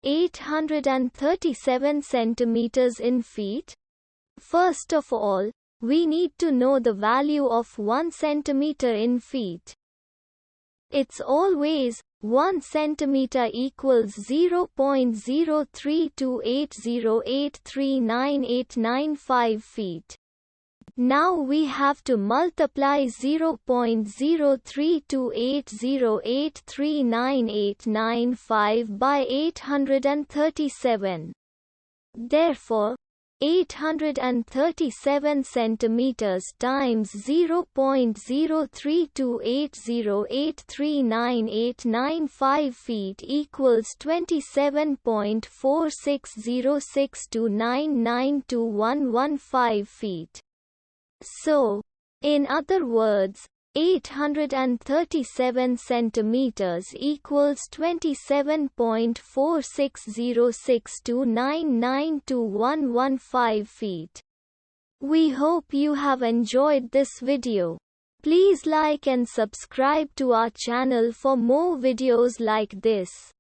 837 centimeters in feet? First of all, we need to know the value of 1 centimeter in feet. It's always 1 centimeter equals 0.03280839895 feet. Now we have to multiply 0.03280839895 by 837. Therefore, 837 centimeters times 0.03280839895 feet equals 27.460629921115 feet. So, in other words, 837 centimeters equals 27.460629921115 feet. We hope you have enjoyed this video. Please like and subscribe to our channel for more videos like this.